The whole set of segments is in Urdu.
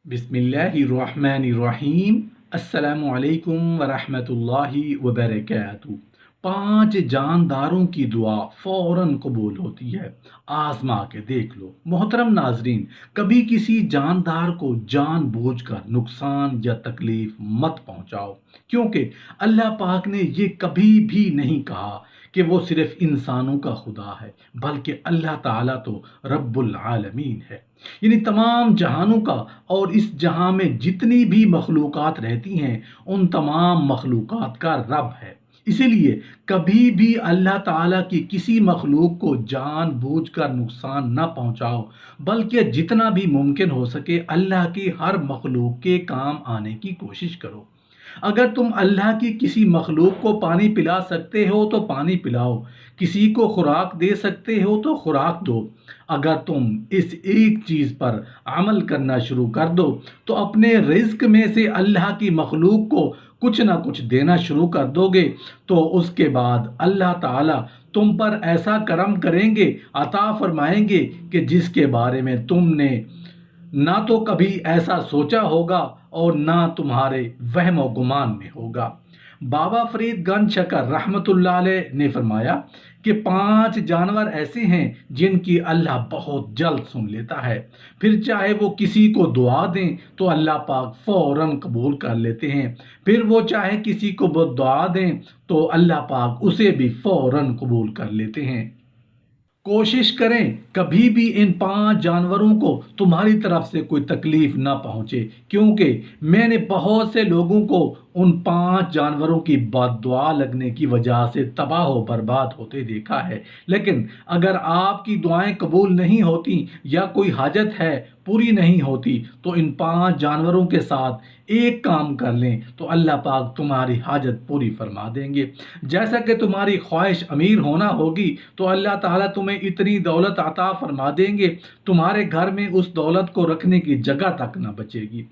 بسم اللہ الرحمن الرحیم۔ السلام علیکم ورحمۃ اللہ وبرکاتہ۔ 5 جانداروں کی دعا فوراً قبول ہوتی ہے، آزما کے دیکھ لو۔ محترم ناظرین، کبھی کسی جاندار کو جان بوجھ کر نقصان یا تکلیف مت پہنچاؤ، کیونکہ اللہ پاک نے یہ کبھی بھی نہیں کہا کہ وہ صرف انسانوں کا خدا ہے، بلکہ اللہ تعالیٰ تو رب العالمین ہے، یعنی تمام جہانوں کا، اور اس جہاں میں جتنی بھی مخلوقات رہتی ہیں ان تمام مخلوقات کا رب ہے۔ اسی لیے کبھی بھی اللہ تعالیٰ کی کسی مخلوق کو جان بوجھ کر نقصان نہ پہنچاؤ، بلکہ جتنا بھی ممکن ہو سکے اللہ کی ہر مخلوق کے کام آنے کی کوشش کرو۔ اگر تم اللہ کی کسی مخلوق کو پانی پلا سکتے ہو تو پانی پلاؤ، کسی کو خوراک دے سکتے ہو تو خوراک دو۔ اگر تم اس ایک چیز پر عمل کرنا شروع کر دو تو اپنے رزق میں سے اللہ کی مخلوق کو کچھ نہ کچھ دینا شروع کر دو گے، تو اس کے بعد اللہ تعالیٰ تم پر ایسا کرم کریں گے، عطا فرمائیں گے کہ جس کے بارے میں تم نے نہ تو کبھی ایسا سوچا ہوگا اور نہ تمہارے وہم و گمان میں ہوگا۔ بابا فرید گنج شکر رحمۃ اللہ علیہ نے فرمایا کہ 5 جانور ایسے ہیں جن کی اللہ بہت جلد سن لیتا ہے، پھر چاہے وہ کسی کو دعا دیں تو اللہ پاک فوراً قبول کر لیتے ہیں، پھر وہ چاہے کسی کو بد دعا دیں تو اللہ پاک اسے بھی فوراً قبول کر لیتے ہیں۔ کوشش کریں کبھی بھی ان 5 جانوروں کو تمہاری طرف سے کوئی تکلیف نہ پہنچے، کیونکہ میں نے بہت سے لوگوں کو ان 5 جانوروں کی بد دعا لگنے کی وجہ سے تباہ و برباد ہوتے دیکھا ہے۔ لیکن اگر آپ کی دعائیں قبول نہیں ہوتی یا کوئی حاجت ہے پوری نہیں ہوتی تو ان 5 جانوروں کے ساتھ ایک کام کر لیں تو اللہ پاک تمہاری حاجت پوری فرما دیں گے۔ جیسا کہ تمہاری خواہش امیر ہونا ہوگی تو اللہ تعالیٰ تمہیں اتنی دولت عطا فرما دیں گے، تمہارے گھر میں اس دولت کو رکھنے کی جگہ تک نہ بچے گی۔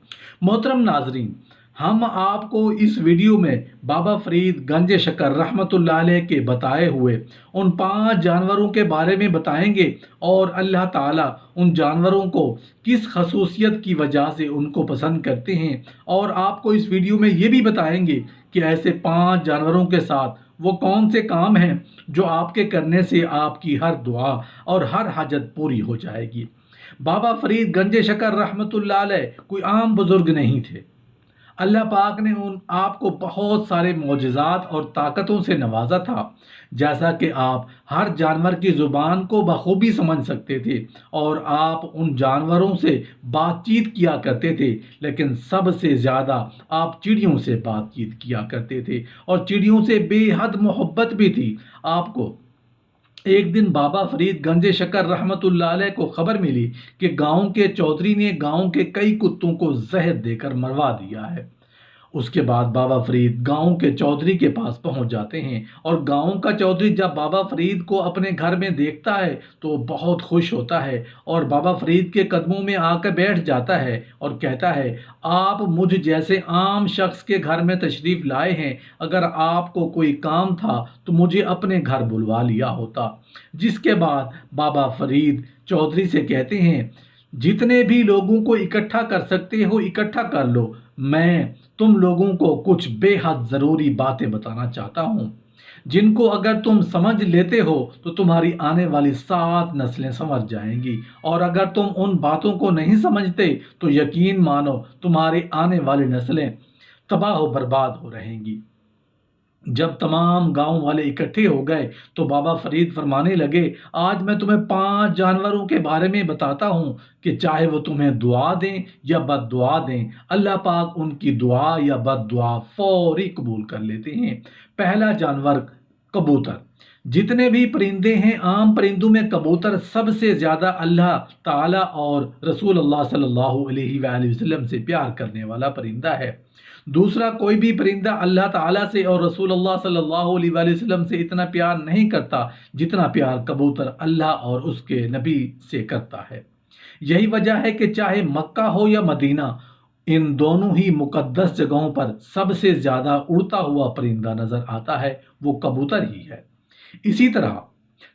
محترم ناظرین، ہم آپ کو اس ویڈیو میں بابا فرید گنج شکر رحمۃ اللہ علیہ کے بتائے ہوئے ان 5 جانوروں کے بارے میں بتائیں گے، اور اللہ تعالیٰ ان جانوروں کو کس خصوصیت کی وجہ سے ان کو پسند کرتے ہیں، اور آپ کو اس ویڈیو میں یہ بھی بتائیں گے کہ ایسے 5 جانوروں کے ساتھ وہ کون سے کام ہیں جو آپ کے کرنے سے آپ کی ہر دعا اور ہر حاجت پوری ہو جائے گی۔ بابا فرید گنج شکر رحمۃ اللہ علیہ کوئی عام بزرگ نہیں تھے۔ اللہ پاک نے آپ کو بہت سارے معجزات اور طاقتوں سے نوازا تھا، جیسا کہ آپ ہر جانور کی زبان کو بخوبی سمجھ سکتے تھے اور آپ ان جانوروں سے بات چیت کیا کرتے تھے، لیکن سب سے زیادہ آپ چڑیوں سے بات چیت کیا کرتے تھے اور چڑیوں سے بے حد محبت بھی تھی آپ کو۔ ایک دن بابا فرید گنج شکر رحمۃ اللہ علیہ کو خبر ملی کہ گاؤں کے چودھری نے گاؤں کے کئی کتوں کو زہر دے کر مروا دیا ہے۔ اس کے بعد بابا فرید گاؤں کے چودھری کے پاس پہنچ جاتے ہیں، اور گاؤں کا چودھری جب بابا فرید کو اپنے گھر میں دیکھتا ہے تو وہ بہت خوش ہوتا ہے اور بابا فرید کے قدموں میں آ کر بیٹھ جاتا ہے اور کہتا ہے، آپ مجھ جیسے عام شخص کے گھر میں تشریف لائے ہیں، اگر آپ کو کوئی کام تھا تو مجھے اپنے گھر بلوا لیا ہوتا۔ جس کے بعد بابا فرید چودھری سے کہتے ہیں، جتنے بھی لوگوں کو اکٹھا کر سکتے ہو اکٹھا کر لو، میں تم لوگوں کو کچھ بے حد ضروری باتیں بتانا چاہتا ہوں، جن کو اگر تم سمجھ لیتے ہو تو تمہاری آنے والی 7 نسلیں سمجھ جائیں گی، اور اگر تم ان باتوں کو نہیں سمجھتے تو یقین مانو تمہاری آنے والی نسلیں تباہ و برباد ہو رہیں گی۔ جب تمام گاؤں والے اکٹھے ہو گئے تو بابا فرید فرمانے لگے، آج میں تمہیں 5 جانوروں کے بارے میں بتاتا ہوں کہ چاہے وہ تمہیں دعا دیں یا بد دعا دیں، اللہ پاک ان کی دعا یا بد دعا فوری قبول کر لیتے ہیں۔ پہلا جانور کبوتر۔ جتنے بھی پرندے ہیں، عام پرندوں میں کبوتر سب سے زیادہ اللہ تعالیٰ اور رسول اللہ صلی اللہ علیہ وآلہ وسلم سے پیار کرنے والا پرندہ ہے۔ دوسرا کوئی بھی پرندہ اللہ تعالیٰ سے اور رسول اللہ صلی اللہ علیہ وآلہ وسلم سے اتنا پیار نہیں کرتا جتنا پیار کبوتر اللہ اور اس کے نبی سے کرتا ہے۔ یہی وجہ ہے کہ چاہے مکہ ہو یا مدینہ، ان دونوں ہی مقدس جگہوں پر سب سے زیادہ اڑتا ہوا پرندہ نظر آتا ہے وہ کبوتر ہی ہے۔ اسی طرح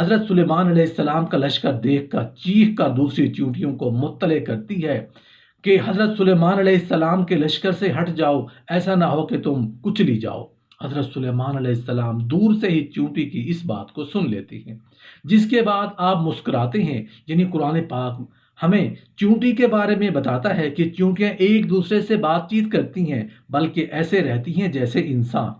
حضرت سلیمان علیہ السلام کا لشکر دیکھ کر چیخ کر دوسری چیونٹیوں کو مطلع کرتی ہے کہ حضرت سلیمان علیہ السلام کے لشکر سے ہٹ جاؤ، ایسا نہ ہو کہ تم کچلی جاؤ۔ حضرت سلیمان علیہ السلام دور سے ہی چیونٹی کی اس بات کو سن لیتے ہیں، جس کے بعد آپ مسکراتے ہیں۔ یعنی قرآن پاک ہمیں چیونٹی کے بارے میں بتاتا ہے کہ چیونٹیاں ایک دوسرے سے بات چیت کرتی ہیں، بلکہ ایسے رہتی ہیں جیسے انسان۔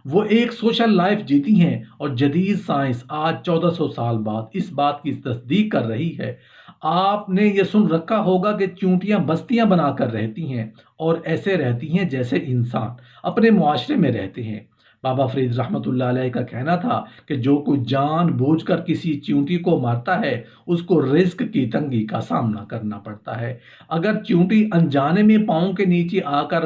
وہ ایک سوشل لائف جیتی ہیں، اور جدید سائنس آج 1400 سال بعد اس بات کی تصدیق کر رہی ہے۔ آپ نے یہ سن رکھا ہوگا کہ چیونٹیاں بستیاں بنا کر رہتی ہیں اور ایسے رہتی ہیں جیسے انسان اپنے معاشرے میں رہتے ہیں۔ بابا فرید رحمۃ اللہ علیہ کا کہنا تھا کہ جو کوئی جان بوجھ کر کسی چیونٹی کو مارتا ہے اس کو رزق کی تنگی کا سامنا کرنا پڑتا ہے۔ اگر چیونٹی انجانے میں پاؤں کے نیچے آ کر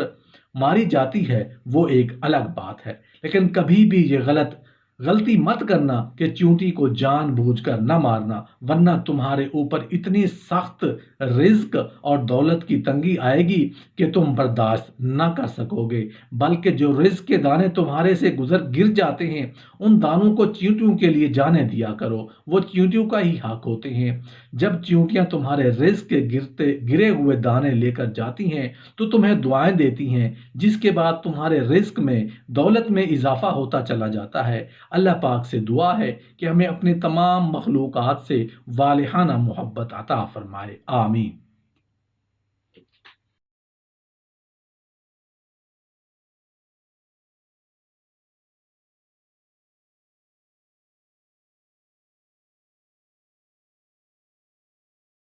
ماری جاتی ہے وہ ایک الگ بات ہے، لیکن کبھی بھی یہ غلطی مت کرنا کہ چیونٹی کو جان بوجھ کر نہ مارنا، ورنہ تمہارے اوپر اتنی سخت رزق اور دولت کی تنگی آئے گی کہ تم برداشت نہ کر سکو گے۔ بلکہ جو رزق کے دانے تمہارے سے گر جاتے ہیں ان دانوں کو چیونٹیوں کے لیے جانے دیا کرو، وہ چیونٹیوں کا ہی حق ہوتے ہیں۔ جب چیونٹیاں تمہارے رزق کے گرے ہوئے دانے لے کر جاتی ہیں تو تمہیں دعائیں دیتی ہیں، جس کے بعد تمہارے رزق میں دولت میں اضافہ ہوتا چلا جاتا ہے۔ اللہ پاک سے دعا ہے کہ ہمیں اپنے تمام مخلوقات سے والہانہ محبت عطا فرمائے، آمین۔